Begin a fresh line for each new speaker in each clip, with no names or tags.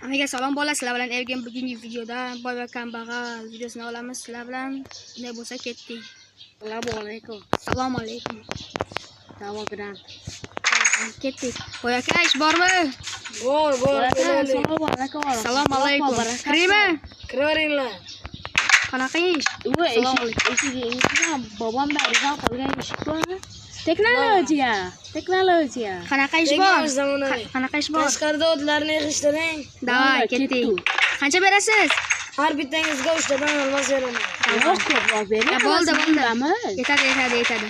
Hammaga salom bolalar, sizlar bilan Ergen bugungi videoda boy va kambag'al videosini olamiz. Sizlar bilan bunday bo'lsa ketdik.
Assalomu alaykum.
Assalomu alaykum.
Davo bilan
Ketdik. Boy aka ish bormi?
bor.
Assalomu alaykum. Kiraymi?
Kiraveringlar.
Qanaqa ish?
Assalomu alaykum. Eshigingizdan bobom baridan qolgan eshik bor. Teknologiya.
Qanaqa ish bor? Qanaqa ish bor?
Tashqarida o'tlarni yig'ishtiring.
Davay, ketdik. Qancha berasiz?
Har bittangizga 3 tadan olmos beraman.
Yo'q, ko'proq bering. Bo'ldi. Yetadi.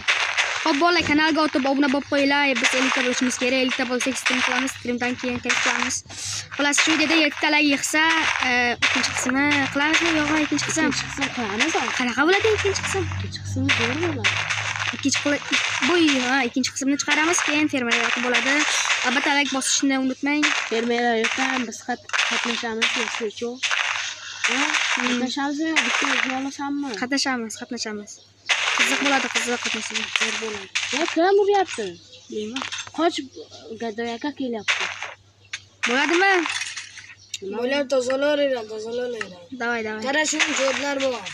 Xo'p, bolalar, kanalga o'tib obuna bo'lib qo'yinglar. Biz 50 ta bo'lishimiz kerak. 50 ta bo'lsak stream qilamiz. Streamdan keyin qilamiz. Xullas, shu videoda 7 talar yig'sa, ikkinchi qismini qilamizmi yo'qmi? Ikkinchi qism
qilamiz.
Qanaqa bo'ladi ikkinchi qism?
Ikkinchi qismi zo'r bo'ladi.
Ikkinchi qismni chiqaramiz, keyin fermerlar yoqib bo'ladi. Albatta like bosishni unutmang.
Fermerlar yo'qdan biz qatnashamiz, yo'q. Qatnashamiz, bitta yo'lasammi?
Qatnashamiz. Qiziq bo'ladi, qatnashamiz.
Zo'r bo'ladi. Kim uryapti? Deyman. Qoch Gadoy aka kelyapti.
Bo'ladimi?
Bo'lar tozalaringlar.
Davay.
Qara shuni jo'dlar bor.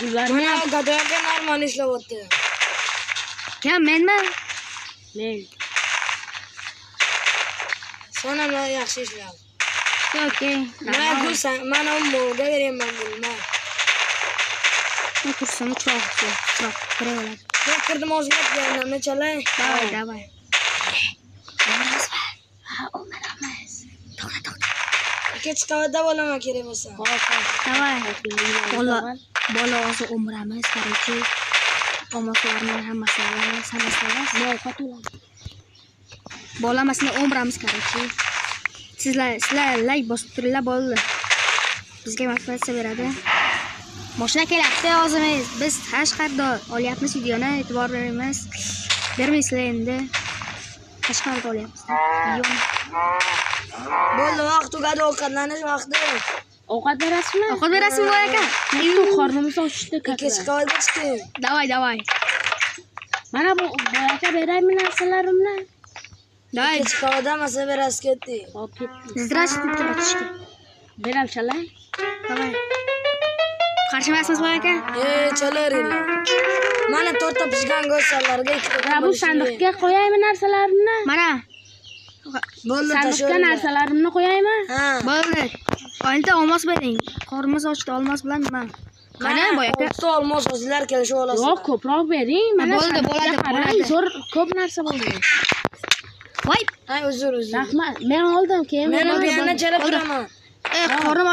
Gullar mana Gadoy aka normal ishlayapti.
Kim, menmi?
Men. Sonamlar yaxshi ishlayapti.
Okey.
Mana molga beraman buni.
Kursini chiroq kiraveradi.
Men kirdim ozgina yanamni chalay.
Davay. O'miramiz. To'xta.
Ikkinchi qavatda bo'laman kerak bo'lsa.
Davay. Bola o'zi o'miramiz, qaraychi. Omoqlarni hammasini samasalar.
Ovqat olamiz.
Bolamasini o'miramiz, qaraychi. Sizlar like bosib turinglar, bo'ldi. Bizga motivatsiya beradi. Mashina kelyapti o'zimiz. Biz Qashqarda olyapmiz videoni, e'tibor bermaysizlar endi. Qashqarda olyapmiz.
Bo'ldi, vaqt tugadi, ovqatlanish vaqti.
Ovqat berasizmi? Ovqat berasizmi boy aka?
Qornimiz ochdi. Ikkinchi qavatga chiqing.
Davay.
Mana bu boy aka beraymi narsalarimni?
Davay.
Ikkinchi qavatda masa berasiz ketdi. Hop ketdi.
Здравствуйте, братишки.
Beram chalay.
Davay. Qarshimasimiz boy aka?
Chalaringlar. Mana 4 ta pishgan go'shtlarga 2 ta.
Bu sandiqqa qo'yaymi narsalarimni? Mana.
Bo'ldi,
sandiqqa narsalarimni qo'yaymi?
Ha.
Bo'ldi. Oyilda olmos bering. Qornimiz ochdi, olmos bilan nima? Qani boy aka?
Olmos o'zinglar kelishib olasiz.
Yo'q, ko'proq bering. Mana bo'ladi. Zo'r ko'p narsa bo'ldi. Voy.
Hay, uzr.
Rahmat. Men oldim, keyin
men bu yerda chalib turaman.
Qornim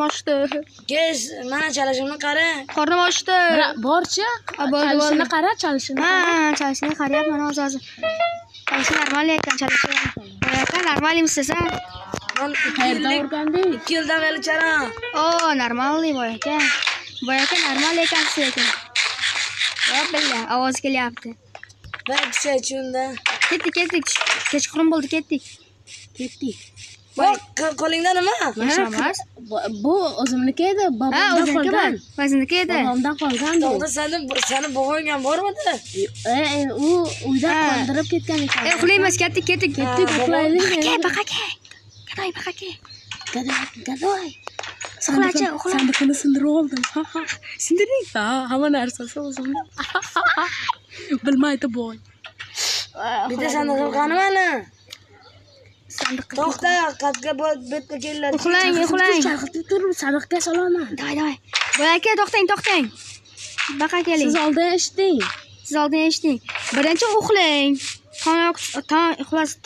ochdi.
Kes, mana chalishimni qara.
Qornim ochdi. Borchi? Chalishini qara, chalishini. Ha, chalishini qarayapman hozir. Chalishini normal ekan, chalishi. Boy aka, normalmisiz, ha?
Men 2 yildan beri chalam.
Normalniy boy aka. Boy aka normal ekansiz lekin. Billa, ovoz kelyapti.
Ben tushaychunda.
Ketdik. Kechqurun bo'ldi, ketdik.
Bak, qo'lingda nima?
Mashamas. Bu o'zimniki edi, bobomdan qolgan. O'ziniki edi. Bobomdan qolgan.
To'g'ri, seni bo'g'ingan bormidi?
U uyda qoldirib ketgan ekan. Uxlaymiz, ketdik. Uxlaylik. Baqaka. Gadoy. Uxla. Sandiqni sindirib oldim. Sindiring. Hamma narsasi o'zimda. Bilmaydi boy.
Bitta sandiq qani mana? To'xta, qatga betga kellar.
Uxlang. Turib sandiqqa solaman. Davay. Boy aka, to'xtang. Baqa keling. Siz oldin eshiting. Birinchi uxlang.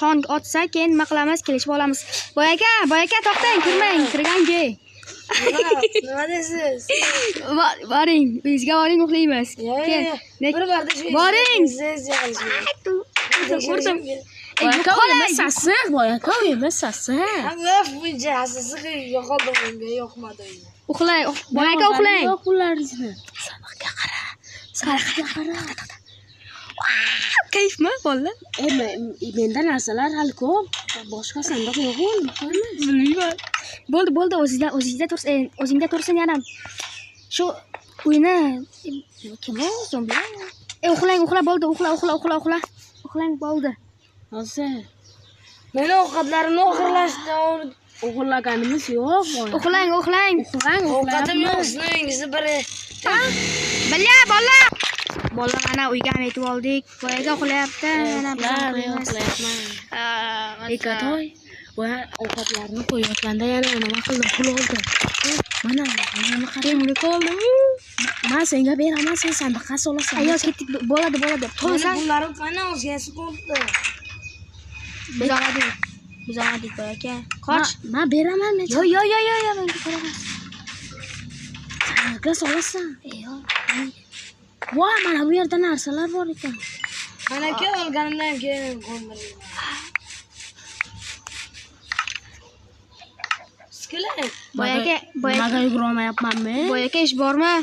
Tong otsa, keyin nima qilamiz? Kelishib olamiz. Boy aka, to'xtang, kirmang, kirganga.
Nima deysiz?
Boring, uyingizga boring, uxlaymiz.
Bir barda shu.
Boring.
Urdim.
Boy aka, yemassasiz.
Buncha asosiy yo'qoldi menga, yo'qmadi.
Uxlang. Boy aka, uxlang.
Yo'qularingizni.
Sandiqqa qara. Kayfmi bolalar? Menda narsalar hali ko'p. Boshqa sandiq yo'qmi? Bilmayman. Bo'ldi, o'zingda tursin yana. Shu uyni kim o'zim bilan? Uxlang, bo'ldi, uxla. Uxlang, bo'ldi.
Hozir. Meni ovqatlarimni o'g'irlashdi. Uxlaganimiz yo'q.
Uxlang.
Ovqatim yo'q, sizningizni biri.
Bilya, bola. Bola mana uyga ham yetib oldik. Boyaga uxlayapti. Mana
uxlayapman. Bekatoy. Va ovqatlarni qo'yayotganda yana nima qildim? Pul oldim. Mana nima qildim? Men senga beraman, sen sandiqqa solasan.
Ayo, ketdik. Bo'ladi.
To'ysan. Pullarim qani o'zgasi qoldi.
Biz olmadik boyaka. Qoch.
Men beraman.
Yo, menga qaramas.
Sandiqqa solasan.
Ayo.
Voy, mana bu yerda narsalar bor ekan.
Mana ke olganimdan keyin qo'ndirdim. Skelet.
Boyaka.
Nimaga yugurmayapmanmi?
Boyaka ish bormi?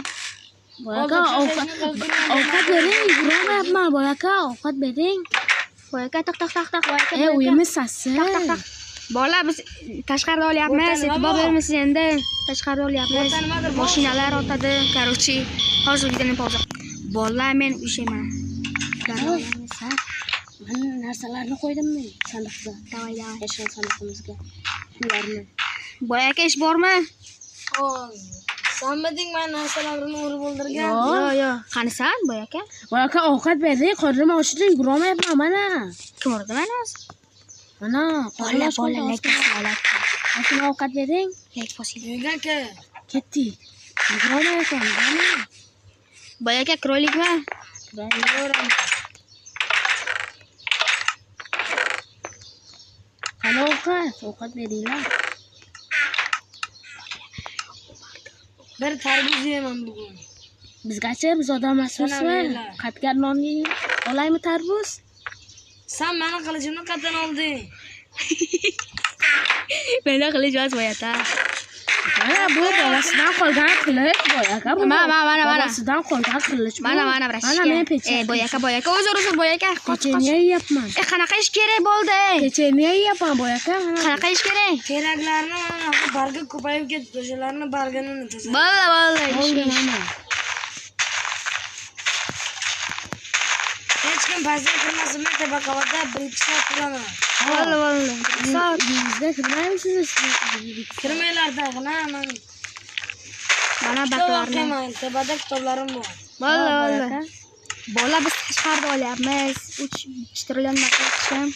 Boyaka ovqat bering, yugurmayapman. Boyaka ovqat bering.
Boyaka taq. Boyaka.
Uyimiz sasi.
Taq. Bola biz tashqarida olyapmiz. E'tibor bermisiz endi. Tashqarida olyapmiz. Mashinalar o'tadi. Короче, hozir videoni pauza. Bola men ushayman.
Men narsalarni qo'ydimmi sandiqqa?
Davay.
Yashin sandiqimizga. Pullarni.
Boyaka ish bormi?
Sanmading men narsalarni urib o'ldirgan.
Yo. Qanisan boyaka?
Boyaka ovqat bering, qornim ochdi, yugurmayapman mana.
Kim urdi meni o'zi?
Mana,
Bola.
Mana ovqat bering.
Lek fosil.
Uyga ke.
Ketdi. Yugurmayapman mana.
Boyaka krolikmi?
Qani ovqat beringlar.
Bir tarvuz yeyman bugun.
Bizgacha biz odam emasmizmi? Qatgan non olaymi tarvuz?
Sen meni qilijimni qatdan olding.
Meni qilish emas boyaka.
Mana bu bolasidan qolgan qilich boyaka.
Mana.
Bolasidan qolgan qilich.
Mana vrashka.
Mana men pechak.
Boyaka. O'zir boyaka.
Pecheniya yeyapman.
Qanaqa ish kerak bo'ldi?
Pecheniya yeyapman boyaka.
Qanaqa ish kerak?
Keraklarni mana barga ko'payib ketdi. O'shalarni bargini tozalab.
Bola.
Hech kim pastga kirmasin, men tepa qavatda birinchi soat turaman.
Bola.
Uyingizga kirmaymisiz?
Kirmanglarda, men
Mana
kitob
baklarni.
o'qiyman, tepada kitoblarim bor.
Bola. Bola biz tashqarida olyapmiz. 3 trillion maqsadchim.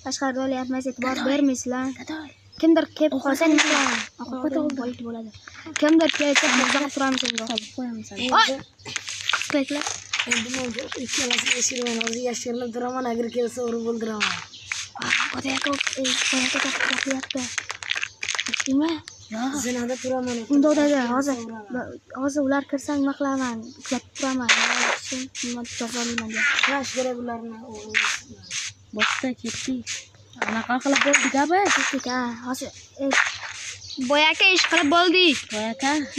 Tashqarida olyapmiz. E'tibor bermaysizlar. Kimdir kelib qolsa nima qilaman? Ovqat bo'ladi. Kimdir kelsa muzoq turamiz endi.
Qo'yamiz.
Qo'yinglar.
Endi men ikkalasi yashirman, o'zi yashirib turaman, agar kelsa urib o'ldiraman.
Boyaka taqlaqyapti. Nima?
Zinada turaman.
Unda o'tadi. Hozir ular kirsa nima qilaman? Kuzatib turaman. Nima jazolayman deb.
Yaxshi kerak ularni.
Boshda ketdik. Anaqa qilib bo'ldik-a biz.
Ketdik, ha. Hozir boyaka ish qilib bo'ldik.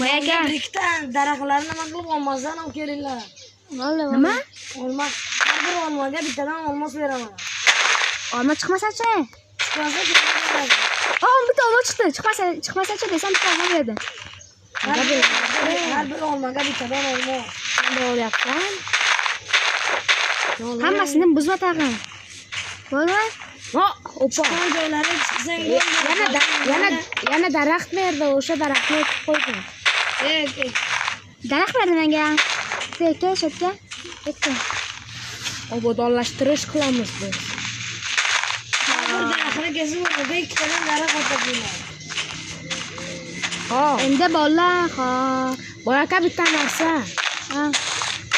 Boyaka.
Ikkita daraxtlarni nima qilib olmasdan olib kelinglar.
Nima?
Olma. Har bir olmaga bittadan olmos beraman.
Olma chiqmasa-chi?
Chiqmasa kerak.
Bitta olma chiqdi. Chiqmasa-chi desam bitta olma berdi.
Har bir olmaga bittadan olmos.
Nima bo'lyapsan? Hammasini buzma tag'in. Bo'lma?
Opa.
Chiqqan joylari chiqsang
Yana daraxt berdi, o'sha daraxtni ekib qo'ydim.
Daraxt berdi menga. Shotga. Ekdim.
Obodonlashtirish qilamiz biz.
bir daraxtni kesib o'rtada ikkitadan daraxt o'tadilar.
Endi bolalar, xo'p.
Boyaka bitta narsa.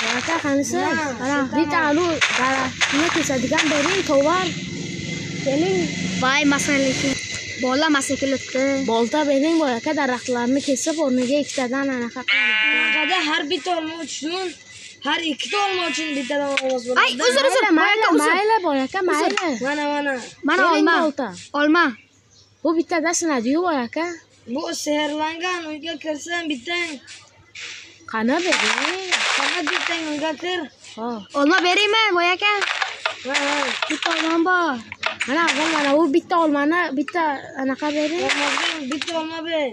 Boyaka qanisi? Mana bitta alu daraxtni kesadigan bering, tovar. Keling.
Voy, masalasi. Bola masakilatdi.
Bolta bering, boyaka daraxtlarni kesib o'rniga ikkitadan anaqa qilamiz.
Bunaqada har bitta olma uchun, har ikkita olma uchun bittadan ovoz bo'ladi.
Ay, uzr.
Mayli, boyaka, mayli.
Mana.
Olma. Olma.
Bu bittada sinadi-yu, boyaka.
Bu sehrlangan uyga kirsam bittang.
Qani bering.
Faqat bittang uyga kir.
Olma beraymi, boyaka? Bitta olma bor.
Mana bu bitta olmani bitta anaqa bering.
Bitta olma ber.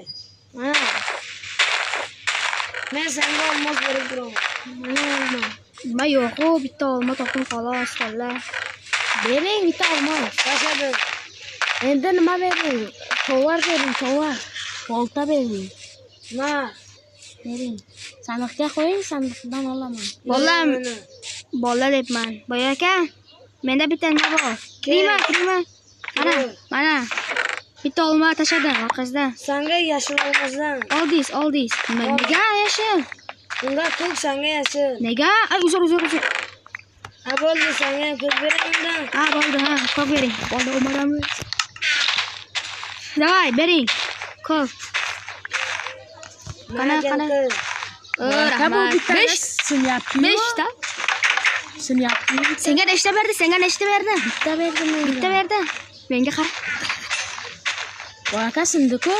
Mana.
Men senga olmos berib turaman.
Nima yo'q, bitta olma topdim xolos, xolos.
Bering bitta olma.
Tashladim.
Endi nima bering? Tovar bering, tovar. Bolta bering.
Ma.
Bering. Sandiqqa qo'ying, sandiqdan olaman.
Bola debman. Boya aka, menda bitta nima bor. Kirma. Mana. Bitta olma tashladim orqasidan.
Sanga yashil olmasdan.
All this. Nega yashil?
Unga ko'k sanga yashil.
Nega? Ay, uzr.
Ha bo'ldi, sanga ko'k beraman.
Ha, bo'ldi, ko'k bering. Bo'ldi, umaramiz. Davay, bering. Ko'k. Qana.
Rahmat.
5
sinyaptimi?
5 ta.
Sinyaptimi?
Senga nechta berdi? Bitta berdi. Menga qara.
Voaka sindi-ku.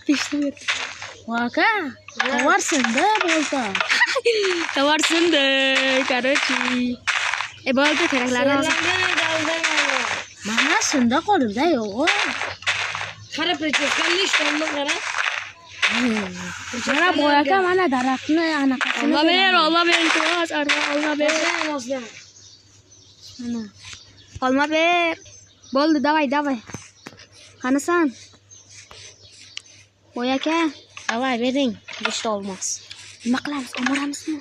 5 ta berdi.
Voaka, tovar sindi bolta.
Tovar sindi, короче. Bo'ldi, keraklarni hozir.
Mana sindi qo'limda yo'q.
Qara precheskani ishtonda qara.
Mana voaka mana daraxtni anaqasini.
Olma ber, iltimos, olma ber.
Mana.
Olma ber. Bo'ldi, davay. Qanasan? Voaka.
Davay bering, 5 ta olmos.
Nima qilamiz? Umaramizmi?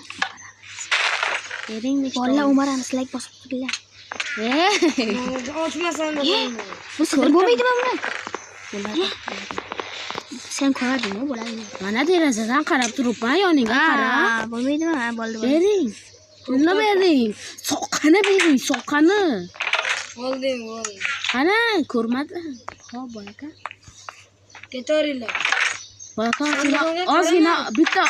Bering 5 ta.
Bolalar umaramiz, like bosib turinglar.
Ochmasan da
Bu sigir bo'lmaydimi buni? Sen ko'radingmi bo'ladi?
Mana derazadan qarab turibman, yoningga qara.
Bo'lmaydimi? Ha, bo'ldi.
Bering. Pulni bering. Soqqani bering, soqqani.
Oldim.
Qani, ko'rmadim. Xo'p, bo'aka.
Ketaringlar.
Bo'aka, ozgina bitta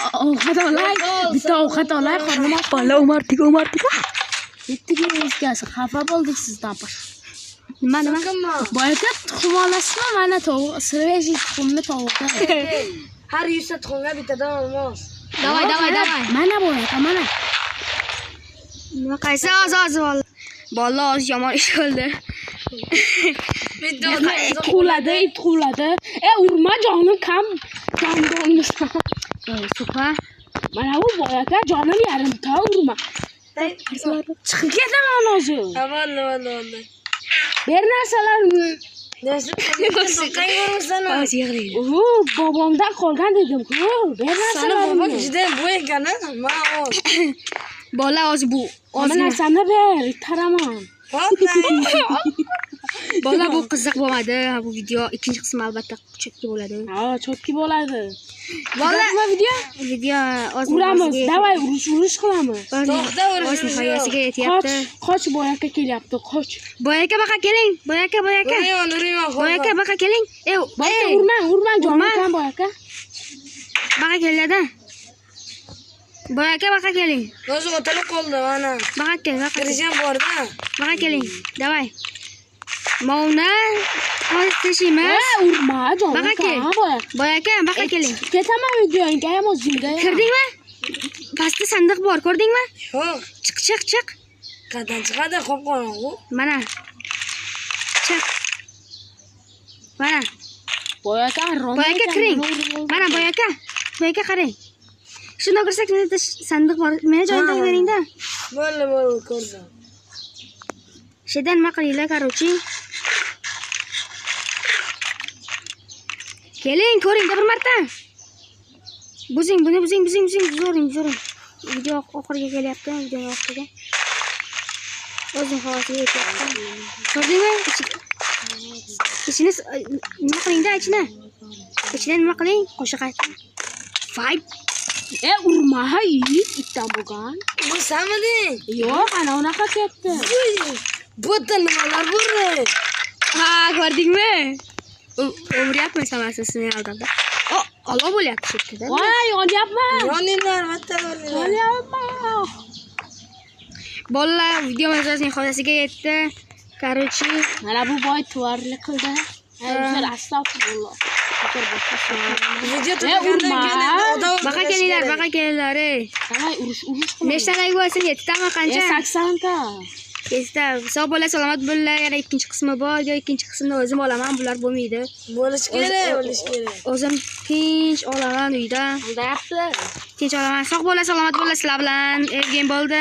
ovqat olay, qornim och.
Bola umardik.
Yettiga o'zgasi xafa bo'ldik sizdan.
Nima?
Bo'aka, tuxum olasizmi? Mana tovuq, svejiy tuxumni tovuqda.
Har 100 ta tuxumga bittadan olmos.
Davay.
Mana bo'aka, mana.
Nima qaysi oz bola oz yomon ish qildi.
Quvladi. Urma jonim kam. Jonimdan.
Supa.
Mana bu bo'aka jonim yarimta urma. Chiqib ketaman hozir.
Bo'ldi.
Ber narsalarni.
Soqqang ko'rmisan?
Bobomdan qolgan dedim-ku. Ber
Sana bobong
narsalarni.
juda bu ekan, men oz.
Bola oz bu.
Mana narsani ber, taraman.
Bola bu qiziq bo'lmadi. Bu video ikkinchi qismi albatta chotki bo'ladi.
Ha, chotki bo'ladi.
Bola video oz
uramiz. Davay, urush qilamiz.
To'xta,
o'z nihoyasiga yetyapti.
Qoch bo'yaka kelyapti, qoch.
Boyaka baqa keling. Boyaka.
Urayman.
Boyaka baqa keling.
Urma, jonim bo'yaka.
Baqa keladi. Boyaka baqa keling.
O'zi o'tirib qoldi mana.
Baqa kel.
Kirisham borda.
Baqa keling. Davay. Mauna tashiymiz.
Urma, jonim.
Baqa kel. Boyaka baqa keling.
Ketaman videoga ham o'zingga.
Kirdingmi? Pastda sandiq bor, ko'rdingmi?
Yo'q.
Chiq.
Qanday chiqadi qop-qorong'u?
Mana. Chiq. Mana.
Boyaka
kiring. Mana boyaka qarang. Shunda kirsak, menda sandiq bor. Meni joyimdan beringda.
Bo'ldi, ko'rdim.
Shedan nima qilinglar, короче. Keling, ko'ring bir marta. Buzing. Zo'ring. Video oxiriga kelyapti, video oxiriga. O'zing havosiga yetyapti. Ko'rdingmi? Ichini nima qilingda, ichini nima qiling? Qo'shiq ayting. Vibe.
Urma, itdan bo'lgan.
Bu samiding?
Yo'q, ana unaqa ketdi.
Bu yerda nimalar bor?
Ha, ko'rdingmi? O'vyapman samasini oldimda. Olov bo'lyapti chetda.
Voy, yonyapman.
Yoninglar, bitta
Yonyapman.
Bolalar, videomiz o'z nihoyasiga yetdi. Короче,
mana bu boy tuvarlik qildi. O'zlar astag'firulloh.
Video turgandan
baqa kelinglar,
Davay, urush.
Nechta like bo'lsin? 7 tami qancha?
80 ta.
Tezda sog' bo'la, salomat bo'la. Yana ikkinchi qismi bor. Ikkinchi qismni o'zim olaman, bular bo'lmaydi.
Bo'lish kerak.
O'zim tinch olaman uyda.
Undayapti.
Tinch olaman. Sog' bo'la, salomat bo'la. Sizlar bilan Evgen bo'ldi.